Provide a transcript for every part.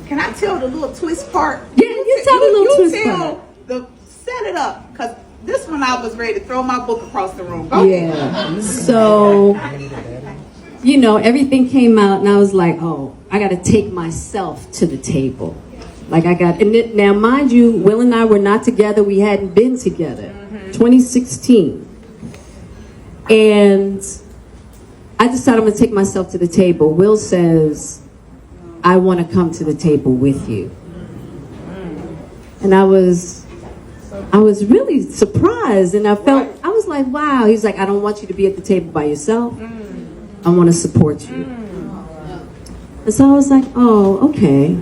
can I tell the little twist part? Yeah, you tell the little twist part. Set it up, because this one I was ready to throw my book across the room. Go ahead. So, you know, everything came out, and I was like, oh, I got to take myself to the table. Like now mind you, Will and I were not together. We hadn't been together. 2016. And I decided I'm going to take myself to the table. Will says, I want to come to the table with you. And I was really surprised, and I was like, wow. He's like, I don't want you to be at the table by yourself. I want to support you. And so I was like, oh, okay.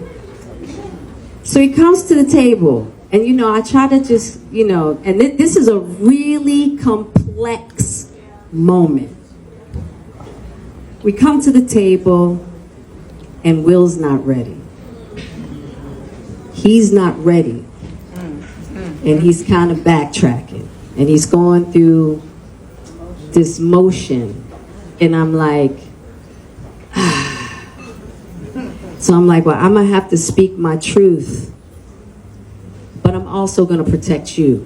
So he comes to the table, and you know, I try to just, you know, and this is a really complex moment. We come to the table, and Will's not ready. He's not ready. And he's kind of backtracking. And he's going through this motion. And I'm like, so I'm like, well, I'm going to have to speak my truth. But I'm also going to protect you.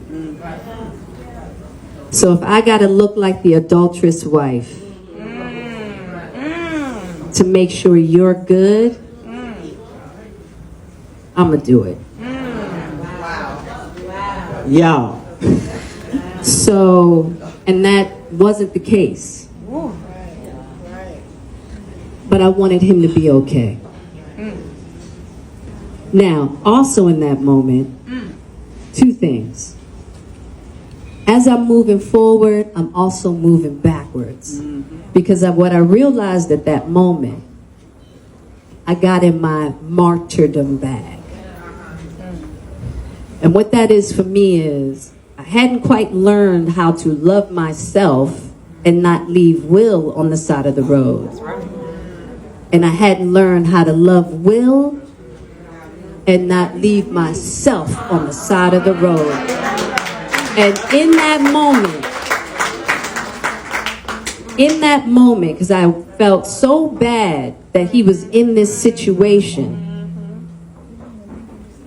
So if I got to look like the adulterous wife to make sure you're good, I'm going to do it. Y'all. So, and that wasn't the case. But I wanted him to be okay. Now, also in that moment, two things. As I'm moving forward, I'm also moving backwards. Because of what I realized at that moment, I got in my martyrdom bag. And what that is for me is, I hadn't quite learned how to love myself and not leave Will on the side of the road. And I hadn't learned how to love Will and not leave myself on the side of the road. And in that moment, because I felt so bad that he was in this situation,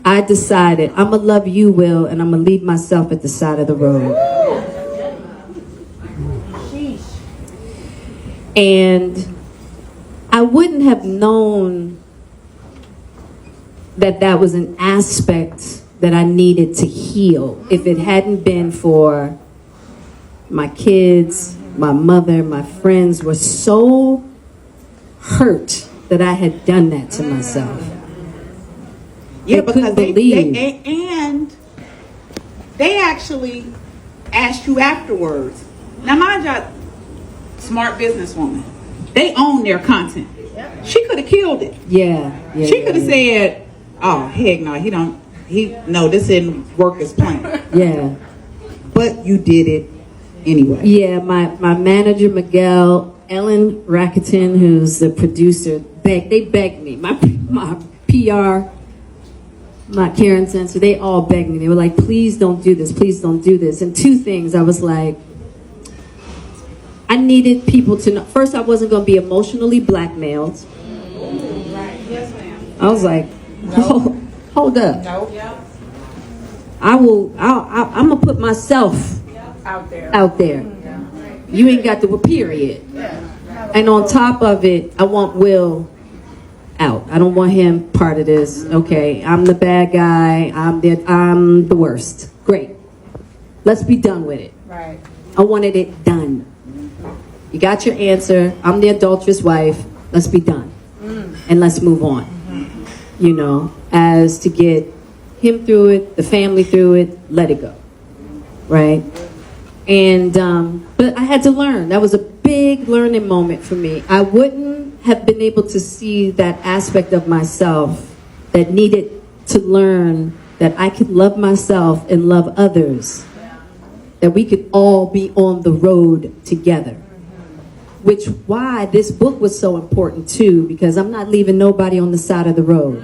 I decided I'm going to love you, Will, and I'm going to leave myself at the side of the road. And I wouldn't have known that that was an aspect that I needed to heal if it hadn't been for my kids, my mother, my friends were so hurt that I had done that to myself. Yeah, because they actually asked you afterwards. Now, mind you, smart businesswoman. They own their content. She could have killed it. Yeah. She could have said, "Oh, heck no, no, this didn't work as planned." Yeah. But you did it anyway. Yeah, my manager Miguel, Ellen Rakuten, who's the producer, they begged me. My PR. My Karen Censor, they all begged me. They were like, please don't do this. Please don't do this. And two things, I was like, I needed people to know. First, I wasn't going to be emotionally blackmailed. Right. Yes, ma'am. I was like, hold up. Nope. I'm going to put myself out there. You ain't got to, period. And on top of it, I want Will out. I don't want him part of this. Okay, I'm the bad guy. I'm the worst. Great. Let's be done with it. Right. I wanted it done. You got your answer. I'm the adulterous wife. Let's be done. And let's move on. You know, as to get him through it, the family through it, let it go. Right? And, but I had to learn. That was a big learning moment for me. I wouldn't have been able to see that aspect of myself that needed to learn that I could love myself and love others. That we could all be on the road together. Which why this book was so important too, because I'm not leaving nobody on the side of the road.